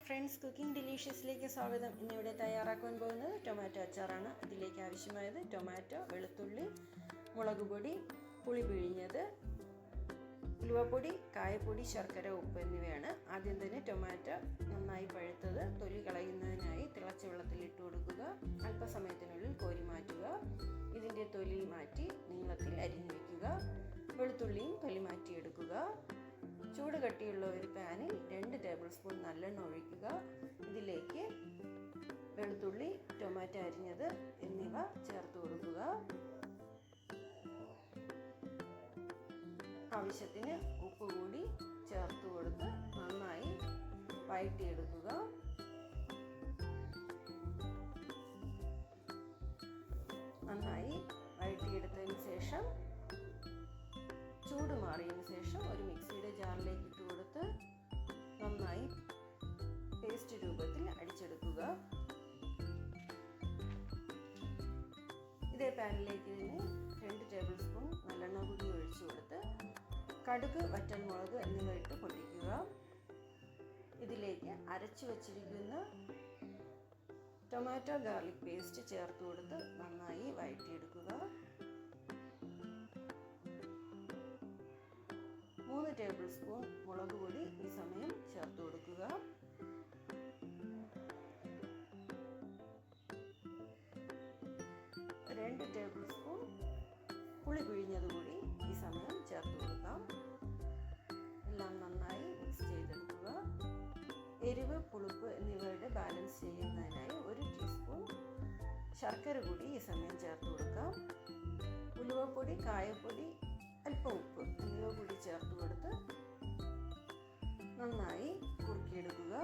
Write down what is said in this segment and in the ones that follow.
Friends, cooking ഡിലീഷ്യസിലേക്ക് സ്വാഗതം. ഇന്നിവിടെ തയ്യാറാക്കാൻ പോകുന്നത് ടൊമാറ്റോ അച്ചാറാണ്. അതിലേക്ക് ആവശ്യമായത് ടൊമാറ്റോ, വെളുത്തുള്ളി, മുളക് പൊടി, പുളി പിഴിഞ്ഞത്, ഉലുവപ്പൊടി, കായപ്പൊടി, ശർക്കര, ഉപ്പ് എന്നിവയാണ്. ആദ്യം തന്നെ ടൊമാറ്റോ നന്നായി പഴുത്തത് തൊലി കളയുന്നതിനായി തിളച്ച വെള്ളത്തിൽ ഇട്ട് കൊടുക്കുക. അല്പസമയത്തിനുള്ളിൽ കോരി മാറ്റുക. ഇതിൻ്റെ തൊലി മാറ്റി നീളത്തിൽ അരിഞ്ഞു വയ്ക്കുക. വെളുത്തുള്ളിയും തൊലി മാറ്റിയെടുക്കുക. ചൂട് കട്ടിയുള്ള ഒരു പാനിൽ 2 ടേബിൾ സ്പൂൺ നല്ലെണ്ണ ഒഴിക്കുക. ഇതിലേക്ക് വെളുത്തുള്ളി, ടൊമാറ്റോ അരിഞ്ഞത് എന്നിവ ചേർത്ത് കൊടുക്കുക. ആവശ്യത്തിന് ഉപ്പ് കൂടി ചേർത്ത് കൊടുത്ത് നന്നായി വഴറ്റിയെടുക്കുക. നന്നായി വഴറ്റിയെടുത്തതിന് ശേഷം ചൂട് മാറിയതിന് ശേഷം ഒരു മിക്സിയുടെ ജാറിലേക്ക് ഇട്ട് കൊടുത്ത് നന്നായി പേസ്റ്റ് രൂപത്തിൽ അടിച്ചെടുക്കുക. ഇതേ പാനിലേക്ക് ഇതിന് 2 ടേബിൾ സ്പൂൺ നല്ലെണ്ണ കൂടി ഒഴിച്ചു കൊടുത്ത് കടുക്, വറ്റൽമുളക് എന്നിവ ഇട്ട് പൊട്ടിക്കുക. ഇതിലേക്ക് അരച്ചു വച്ചിരിക്കുന്ന ടൊമാറ്റോ ഗാർലിക് പേസ്റ്റ് ചേർത്ത് കൊടുത്ത് നന്നായി വഴറ്റിയെടുക്കുക. 3 ടേബിൾ സ്പൂൺ മുളക് പൊടി ഈ സമയം ചേർത്ത് കൊടുക്കുക. രണ്ട് ടേബിൾ സ്പൂൺ പുളി പിഴിഞ്ഞത് കൂടി ഈ സമയം ചേർത്ത് കൊടുക്കാം. എല്ലാം നന്നായി മിക്സ് ചെയ്തെടുക്കുക. എരിവ്, പുളിപ്പ് എന്നിവയുടെ ബാലൻസ് ചെയ്യുന്നതിനായി 1 ടീസ്പൂൺ ശർക്കര കൂടി ഈ സമയം ചേർത്ത് കൊടുക്കാം. ഉലുവപ്പൊടി, കായപ്പൊടി, അല്പം ഉപ്പ് എന്നിവ കൂടി ചേർത്ത് കൊടുത്ത് നന്നായി കുറുക്കിയെടുക്കുക.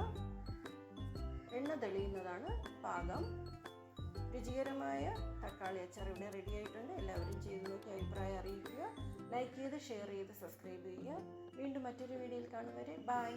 എണ്ണ തെളിയുന്നതാണ് പാകം. രുചികരമായ തക്കാളി അച്ചാർ ഇവിടെ റെഡി ആയിട്ടുണ്ട്. എല്ലാവരും ചെയ്ത് നോക്കി അഭിപ്രായം അറിയിക്കുക. ലൈക്ക് ചെയ്ത്, ഷെയർ ചെയ്ത്, സബ്സ്ക്രൈബ് ചെയ്യുക. വീണ്ടും മറ്റൊരു വീഡിയോയിൽ കാണും വരെ ബൈ.